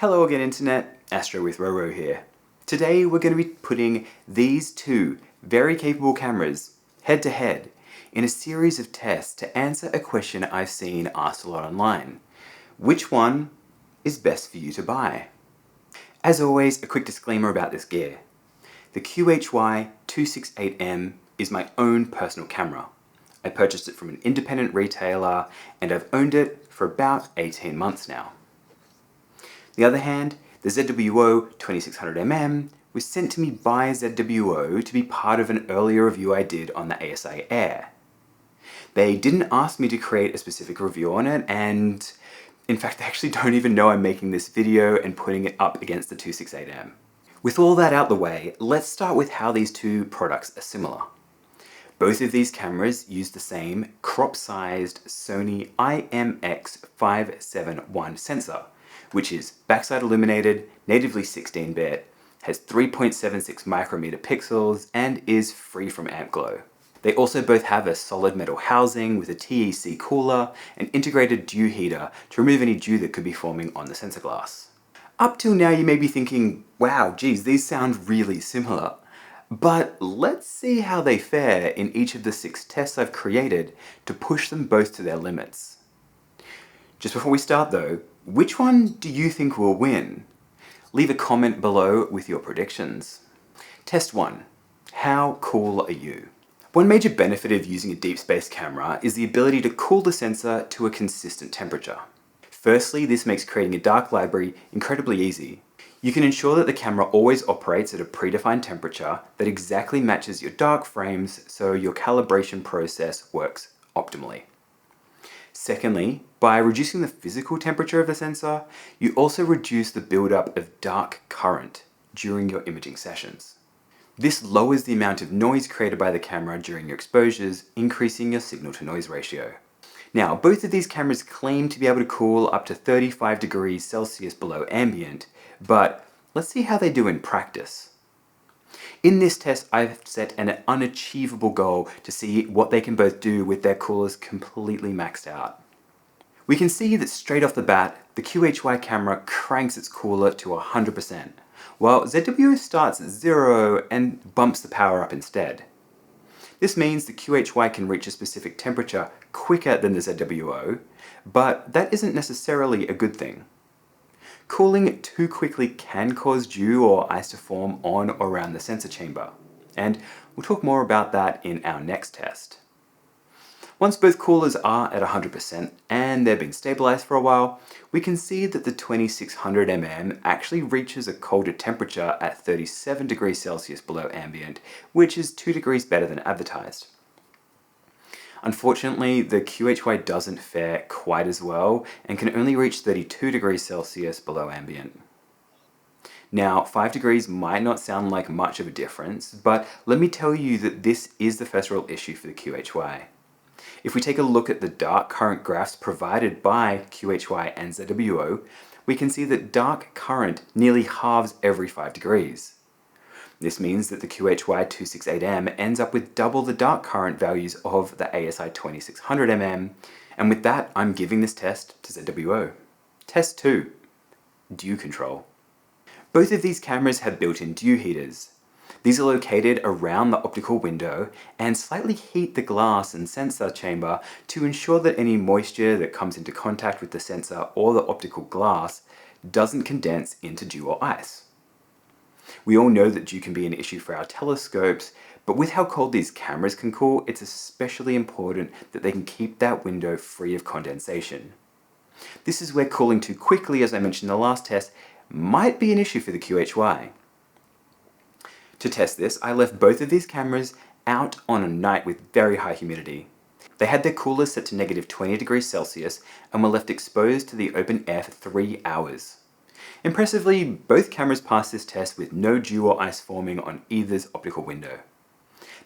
Hello again Internet, Astro with Roro here. Today we're going to be putting these two very capable cameras head to head in a series of tests to answer a question I've seen asked a lot online. Which one is best for you to buy? As always, a quick disclaimer about this gear. The QHY268M is my own personal camera. I purchased it from an independent retailer and I've owned it for about 18 months now. On the other hand, the ZWO-2600mm was sent to me by ZWO to be part of an earlier review I did on the ASI Air. They didn't ask me to create a specific review on it, and in fact they actually don't even know I'm making this video and putting it up against the 268M. With all that out the way, let's start with how these two products are similar. Both of these cameras use the same crop-sized Sony IMX571 sensor, which is backside illuminated, natively 16-bit, has 3.76 micrometer pixels, and is free from amp glow. They also both have a solid metal housing with a TEC cooler and integrated dew heater to remove any dew that could be forming on the sensor glass. Up till now you may be thinking, wow, geez, these sound really similar. But let's see how they fare in each of the 6 tests I've created to push them both to their limits. Just before we start though, which one do you think will win? Leave a comment below with your predictions. Test 1. How cool are you? One major benefit of using a deep space camera is the ability to cool the sensor to a consistent temperature. Firstly, this makes creating a dark library incredibly easy. You can ensure that the camera always operates at a predefined temperature that exactly matches your dark frames, so your calibration process works optimally. Secondly, by reducing the physical temperature of the sensor, you also reduce the buildup of dark current during your imaging sessions. This lowers the amount of noise created by the camera during your exposures, increasing your signal-to-noise ratio. Now, both of these cameras claim to be able to cool up to 35 degrees Celsius below ambient, but let's see how they do in practice. In this test, I've set an unachievable goal to see what they can both do with their coolers completely maxed out. We can see that straight off the bat, the QHY camera cranks its cooler to 100%, while ZWO starts at 0 and bumps the power up instead. This means the QHY can reach a specific temperature quicker than the ZWO, but that isn't necessarily a good thing. Cooling too quickly can cause dew or ice to form on or around the sensor chamber, and we'll talk more about that in our next test. Once both coolers are at 100% and they've been stabilized for a while, we can see that the 2600mm actually reaches a colder temperature at 37 degrees Celsius below ambient, which is 2 degrees better than advertised. Unfortunately, the QHY doesn't fare quite as well and can only reach 32 degrees Celsius below ambient. Now, 5 degrees might not sound like much of a difference, but let me tell you that this is the first real issue for the QHY. If we take a look at the dark current graphs provided by QHY and ZWO, we can see that dark current nearly halves every 5 degrees. This means that the QHY268M ends up with double the dark current values of the ASI 2600mm, and with that I'm giving this test to ZWO. Test 2. Dew control. Both of these cameras have built-in dew heaters. These are located around the optical window and slightly heat the glass and sensor chamber to ensure that any moisture that comes into contact with the sensor or the optical glass doesn't condense into dew or ice. We all know that dew can be an issue for our telescopes, but with how cold these cameras can cool, it's especially important that they can keep that window free of condensation. This is where cooling too quickly, as I mentioned in the last test, might be an issue for the QHY. To test this, I left both of these cameras out on a night with very high humidity. They had their coolers set to negative 20 degrees Celsius and were left exposed to the open air for 3 hours. Impressively, both cameras passed this test with no dew or ice forming on either's optical window.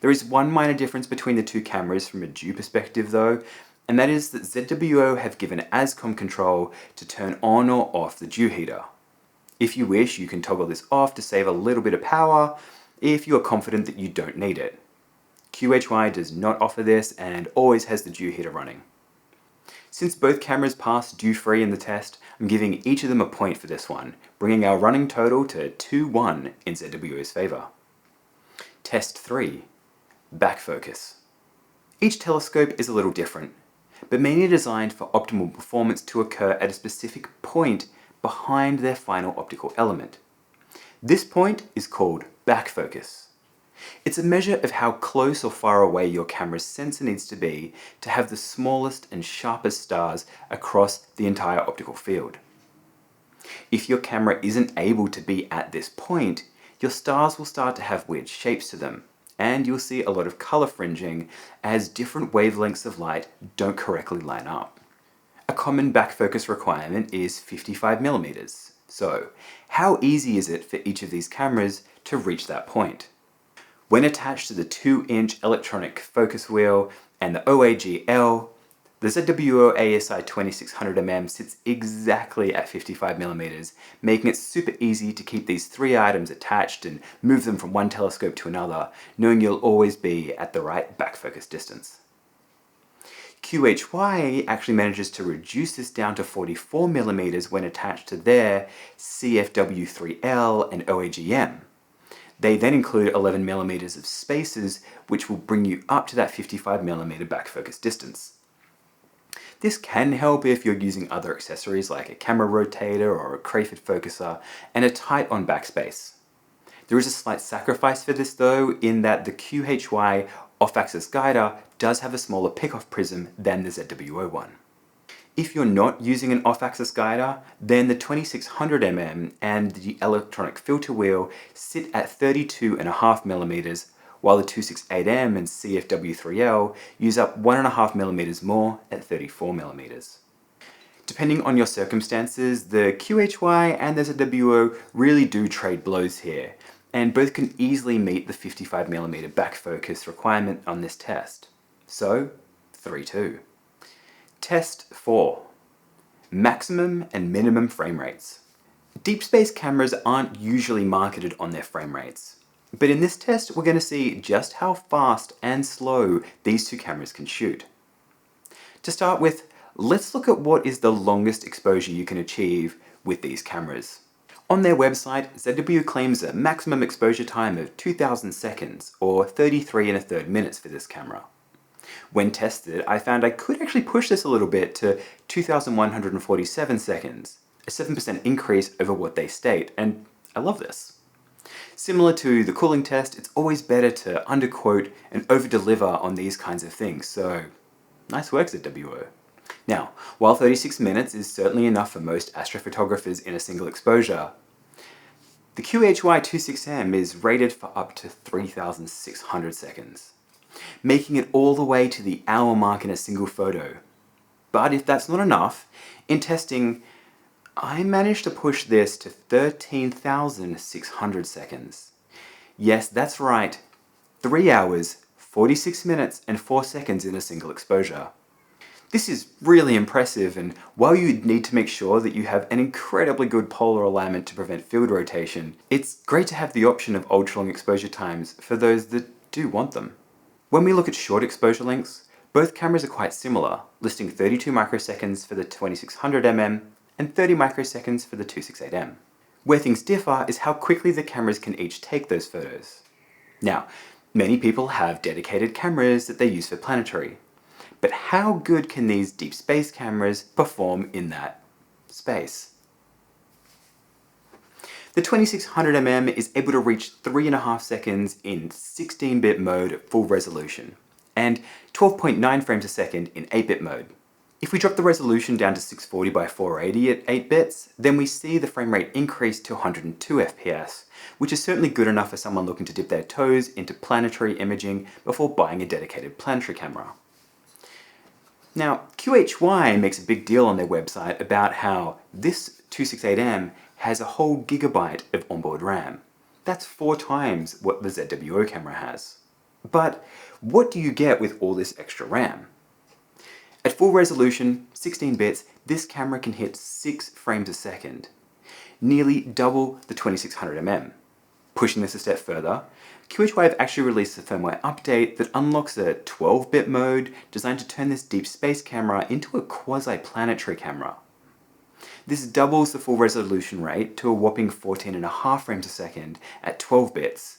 There is one minor difference between the two cameras from a dew perspective though, and that is that ZWO have given ASCOM control to turn on or off the dew heater. If you wish, you can toggle this off to save a little bit of power if you are confident that you don't need it. QHY does not offer this and always has the dew heater running. Since both cameras passed dew free in the test, I'm giving each of them a point for this one, bringing our running total to 2-1 in ZWO's favour. Test 3. Back focus. Each telescope is a little different, but many are designed for optimal performance to occur at a specific point behind their final optical element. This point is called back focus. It's a measure of how close or far away your camera's sensor needs to be to have the smallest and sharpest stars across the entire optical field. If your camera isn't able to be at this point, your stars will start to have weird shapes to them, and you'll see a lot of color fringing as different wavelengths of light don't correctly line up. A common back focus requirement is 55mm. So, how easy is it for each of these cameras to reach that point? When attached to the 2-inch electronic focus wheel and the OAG-L, the ZWO ASI 2600mm sits exactly at 55mm, making it super easy to keep these three items attached and move them from one telescope to another, knowing you'll always be at the right back focus distance. QHY actually manages to reduce this down to 44mm when attached to their CFW3L and OAG-M. They then include 11mm of spacers, which will bring you up to that 55mm back focus distance. This can help if you're using other accessories like a camera rotator or a Crayford focuser and are tight on backspace. There is a slight sacrifice for this though, in that the QHY off-axis guider does have a smaller pickoff prism than the ZWO one. If you're not using an off-axis guider, then the 2600mm and the electronic filter wheel sit at 32.5mm, while the 268M and CFW3L use up 1.5mm more at 34mm. Depending on your circumstances, the QHY and the ZWO really do trade blows here, and both can easily meet the 55mm back focus requirement on this test. So, 3-2. Test 4. Maximum and minimum frame rates. Deep space cameras aren't usually marketed on their frame rates, but in this test we're going to see just how fast and slow these two cameras can shoot. To start with, let's look at what is the longest exposure you can achieve with these cameras. On their website, ZW claims a maximum exposure time of 2000 seconds, or 33 1/3 minutes for this camera. When tested, I found I could actually push this a little bit to 2147 seconds, a 7% increase over what they state, and I love this. Similar to the cooling test, it's always better to underquote and overdeliver on these kinds of things, so nice work ZWO. Now, while 36 minutes is certainly enough for most astrophotographers in a single exposure, the QHY26M is rated for up to 3600 seconds, making it all the way to the hour mark in a single photo. But if that's not enough, in testing, I managed to push this to 13,600 seconds. Yes, that's right, 3 hours, 46 minutes and 4 seconds in a single exposure. This is really impressive, and while you need to make sure that you have an incredibly good polar alignment to prevent field rotation, it's great to have the option of ultra-long exposure times for those that do want them. When we look at short exposure lengths, both cameras are quite similar, listing 32 microseconds for the 2600mm and 30 microseconds for the 268M. Where things differ is how quickly the cameras can each take those photos. Now, many people have dedicated cameras that they use for planetary, but how good can these deep space cameras perform in that space? The 2600mm is able to reach 3.5 seconds in 16-bit mode at full resolution, and 12.9 frames a second in 8-bit mode. If we drop the resolution down to 640 by 480 at 8 bits, then we see the frame rate increase to 102 FPS, which is certainly good enough for someone looking to dip their toes into planetary imaging before buying a dedicated planetary camera. Now, QHY makes a big deal on their website about how this 268M has a whole gigabyte of onboard RAM. That's 4 times what the ZWO camera has. But what do you get with all this extra RAM? At full resolution, 16 bits, this camera can hit 6 frames a second, nearly double the 2600mm. Pushing this a step further, QHY have actually released a firmware update that unlocks a 12-bit mode designed to turn this deep space camera into a quasi-planetary camera. This doubles the full resolution rate to a whopping 14.5 frames a second at 12 bits.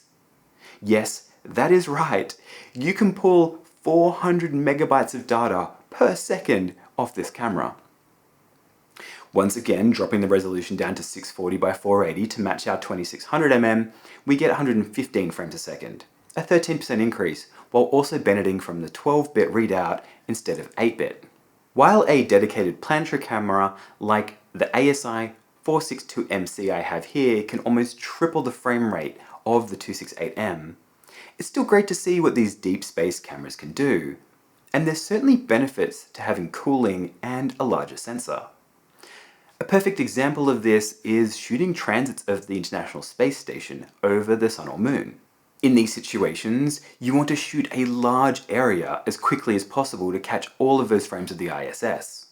Yes, that is right. You can pull 400 megabytes of data per second off this camera. Once again, dropping the resolution down to 640 by 480 to match our 2600mm, we get 115 frames a second, a 13% increase, while also benefiting from the 12-bit readout instead of 8-bit. While a dedicated planetary camera like the ASI 462MC I have here can almost triple the frame rate of the 268M, it's still great to see what these deep space cameras can do, and there's certainly benefits to having cooling and a larger sensor. A perfect example of this is shooting transits of the International Space Station over the Sun or Moon. In these situations, you want to shoot a large area as quickly as possible to catch all of those frames of the ISS.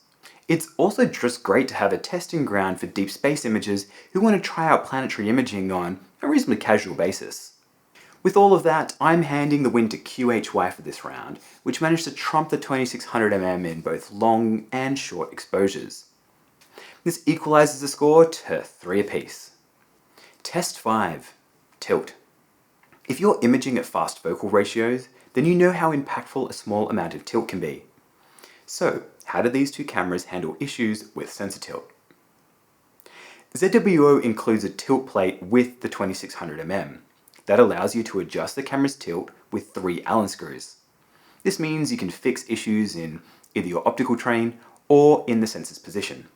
It's also just great to have a testing ground for deep space imagers who want to try out planetary imaging on a reasonably casual basis. With all of that, I'm handing the win to QHY for this round, which managed to trump the 2600mm in both long and short exposures. This equalizes the score to 3 apiece. Test 5. Tilt. If you're imaging at fast focal ratios, then you know how impactful a small amount of tilt can be. So, how do these two cameras handle issues with sensor tilt? ZWO includes a tilt plate with the 2600mm. That allows you to adjust the camera's tilt with 3 Allen screws. This means you can fix issues in either your optical train or in the sensor's position.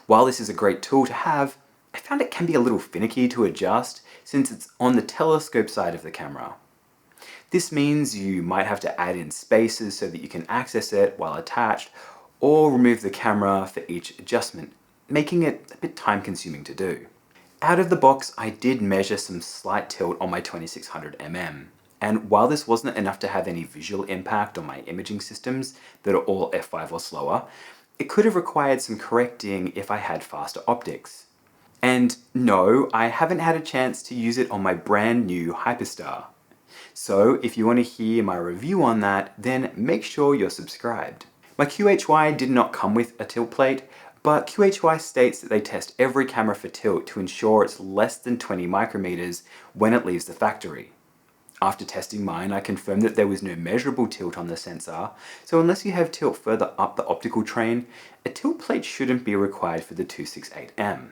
While this is a great tool to have, I found it can be a little finicky to adjust since it's on the telescope side of the camera. This means you might have to add in spaces so that you can access it while attached, or remove the camera for each adjustment, making it a bit time consuming to do. Out of the box, I did measure some slight tilt on my 2600mm, and while this wasn't enough to have any visual impact on my imaging systems that are all f5 or slower, it could have required some correcting if I had faster optics. And no, I haven't had a chance to use it on my brand new Hyperstar. So if you want to hear my review on that, then make sure you're subscribed. My QHY did not come with a tilt plate, but QHY states that they test every camera for tilt to ensure it's less than 20 micrometers when it leaves the factory. After testing mine, I confirmed that there was no measurable tilt on the sensor, so unless you have tilt further up the optical train, a tilt plate shouldn't be required for the 268M.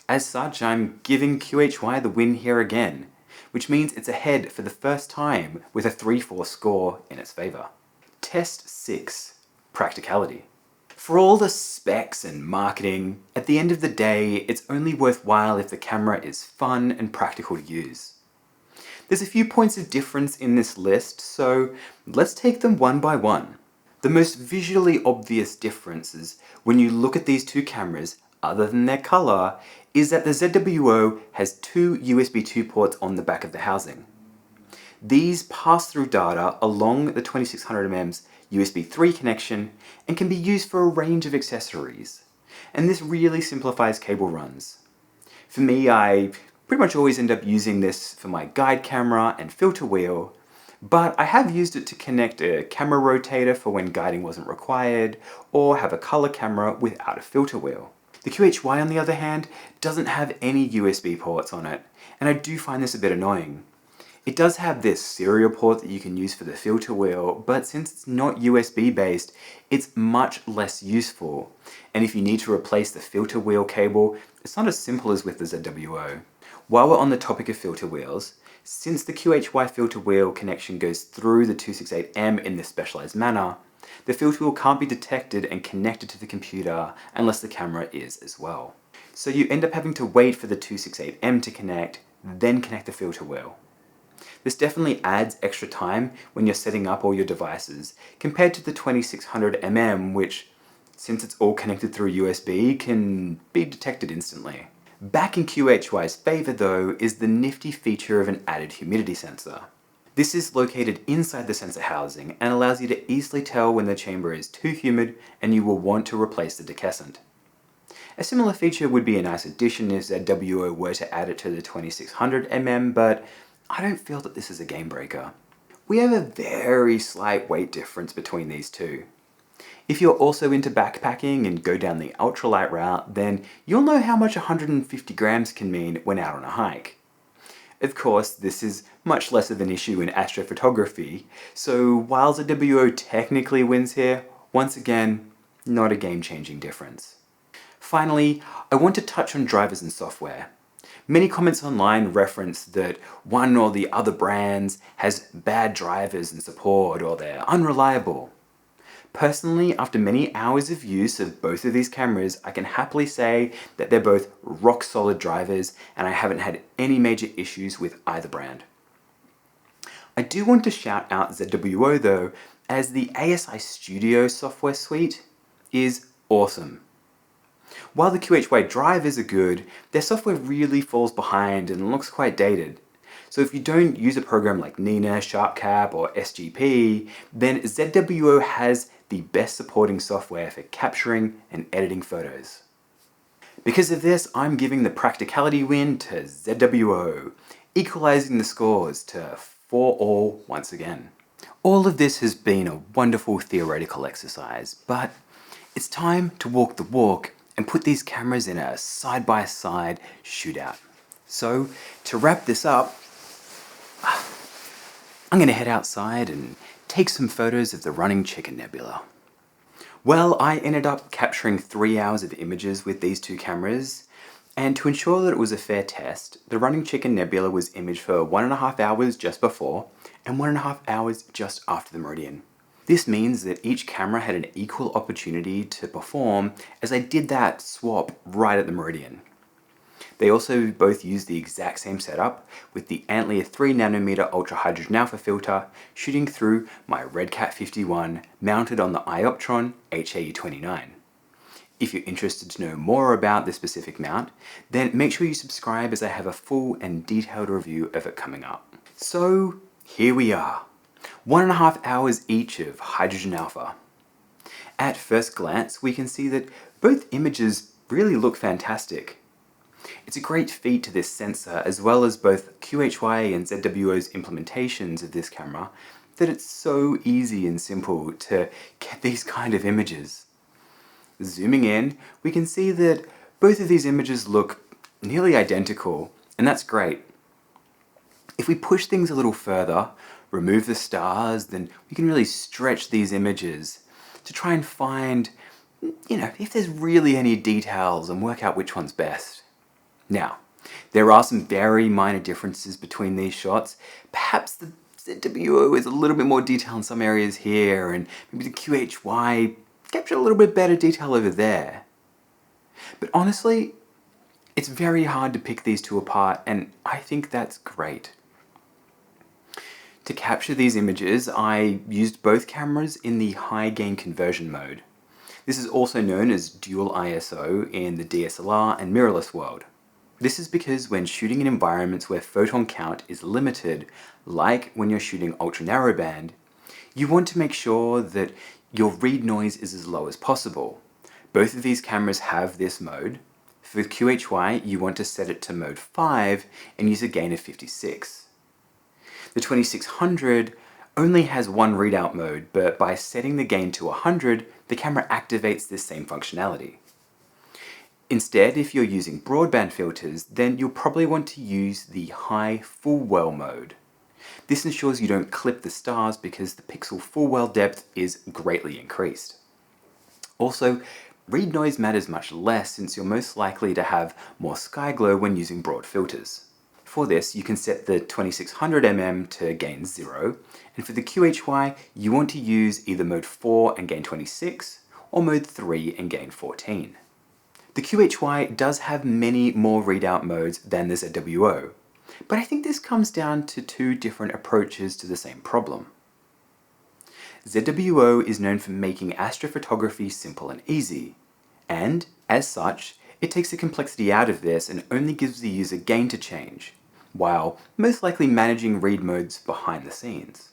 As such, I'm giving QHY the win here again, which means it's ahead for the first time with a 3-4 score in its favor. Test 6. Practicality. For all the specs and marketing, at the end of the day, it's only worthwhile if the camera is fun and practical to use. There's a few points of difference in this list, so let's take them one by one. The most visually obvious differences when you look at these two cameras, other than their color, is that the ZWO has 2 USB 2 ports on the back of the housing. These pass through data along the 2600mm's USB 3 connection and can be used for a range of accessories. And this really simplifies cable runs. For me, I pretty much always end up using this for my guide camera and filter wheel, but I have used it to connect a camera rotator for when guiding wasn't required, or have a color camera without a filter wheel. The QHY, on the other hand, doesn't have any USB ports on it, and I do find this a bit annoying. It does have this serial port that you can use for the filter wheel, but since it's not USB based, it's much less useful. And if you need to replace the filter wheel cable, it's not as simple as with the ZWO. While we're on the topic of filter wheels, since the QHY filter wheel connection goes through the 268M in this specialized manner, the filter wheel can't be detected and connected to the computer unless the camera is as well. So you end up having to wait for the 268M to connect, then connect the filter wheel. This definitely adds extra time when you're setting up all your devices, compared to the 2600mm, which, since it's all connected through USB, can be detected instantly. Back in QHY's favor though is the nifty feature of an added humidity sensor. This is located inside the sensor housing and allows you to easily tell when the chamber is too humid and you will want to replace the decussant. A similar feature would be a nice addition if ZWO were to add it to the 2600mm, but I don't feel that this is a game breaker. We have a very slight weight difference between these two. If you're also into backpacking and go down the ultralight route, then you'll know how much 150 grams can mean when out on a hike. Of course, this is much less of an issue in astrophotography, so while ZWO technically wins here, once again, not a game-changing difference. Finally, I want to touch on drivers and software. Many comments online reference that one or the other brands has bad drivers and support, or they're unreliable. Personally, after many hours of use of both of these cameras, I can happily say that they're both rock solid drivers and I haven't had any major issues with either brand. I do want to shout out ZWO though, as the ASI Studio software suite is awesome. While the QHY drivers are good, their software really falls behind and looks quite dated. So if you don't use a program like Nina, SharpCap, or SGP, then ZWO has the best supporting software for capturing and editing photos. Because of this, I'm giving the practicality win to ZWO, equalizing the scores to 4-all once again. All of this has been a wonderful theoretical exercise, but it's time to walk the walk and put these cameras in a side-by-side shootout. So, to wrap this up, I'm going to head outside and take some photos of the Running Chicken Nebula. Well, I ended up capturing 3 hours of images with these two cameras, and to ensure that it was a fair test, the Running Chicken Nebula was imaged for 1.5 hours just before and 1.5 hours just after the meridian. This means that each camera had an equal opportunity to perform, as I did that swap right at the meridian. They also both used the exact same setup, with the Antlier 3nm Ultra Hydrogen Alpha filter shooting through my Redcat 51 mounted on the Ioptron HAE29. If you're interested to know more about this specific mount, then make sure you subscribe as I have a full and detailed review of it coming up. So here we are, 1.5 hours each of Hydrogen Alpha. At first glance, we can see that both images really look fantastic. It's a great feat to this sensor, as well as both QHY and ZWO's implementations of this camera, that it's so easy and simple to get these kind of images. Zooming in, we can see that both of these images look nearly identical, and that's great. If we push things a little further, remove the stars, then we can really stretch these images to try and find, if there's really any details and work out which one's best. Now, there are some very minor differences between these shots. Perhaps the ZWO is a little bit more detail in some areas here, and maybe the QHY captured a little bit better detail over there. But honestly, it's very hard to pick these two apart, and I think that's great. To capture these images, I used both cameras in the high gain conversion mode. This is also known as dual ISO in the DSLR and mirrorless world. This is because when shooting in environments where photon count is limited, like when you're shooting ultra narrowband, you want to make sure that your read noise is as low as possible. Both of these cameras have this mode. For QHY, you want to set it to mode 5 and use a gain of 56. The 2600 only has one readout mode, but by setting the gain to 100, the camera activates this same functionality. Instead, if you're using broadband filters, then you'll probably want to use the high full well mode. This ensures you don't clip the stars because the pixel full well depth is greatly increased. Also, read noise matters much less since you're most likely to have more sky glow when using broad filters. For this, you can set the 2600mm to gain 0, and for the QHY, you want to use either mode 4 and gain 26, or mode 3 and gain 14. The QHY does have many more readout modes than the ZWO, but I think this comes down to two different approaches to the same problem. ZWO is known for making astrophotography simple and easy, and, as such, it takes the complexity out of this and only gives the user gain to change, while most likely managing read modes behind the scenes.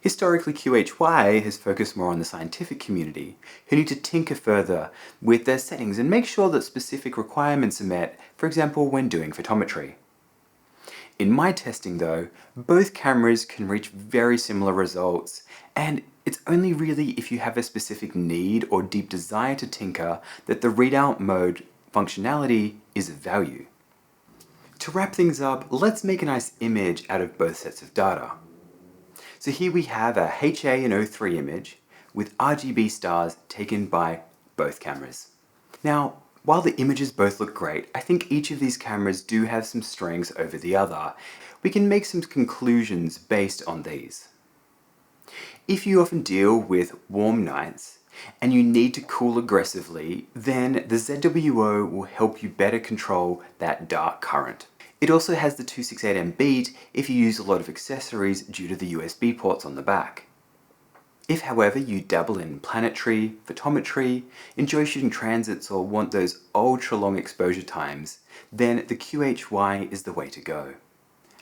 Historically, QHY has focused more on the scientific community, who need to tinker further with their settings and make sure that specific requirements are met, for example when doing photometry. In my testing though, both cameras can reach very similar results, and it's only really if you have a specific need or deep desire to tinker that the readout mode functionality is of value. To wrap things up, let's make a nice image out of both sets of data. So here we have a HA and O3 image with RGB stars taken by both cameras. Now, while the images both look great, I think each of these cameras do have some strengths over the other. We can make some conclusions based on these. If you often deal with warm nights and you need to cool aggressively, then the ZWO will help you better control that dark current. It also has the 268M beat if you use a lot of accessories due to the USB ports on the back. If, however, you dabble in planetary, photometry, enjoy shooting transits or want those ultra-long exposure times, then the QHY is the way to go.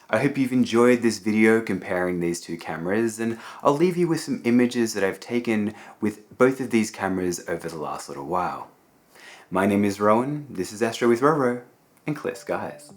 I hope you've enjoyed this video comparing these two cameras, and I'll leave you with some images that I've taken with both of these cameras over the last little while. My name is Rowan, this is Astro with Roro, and clear skies.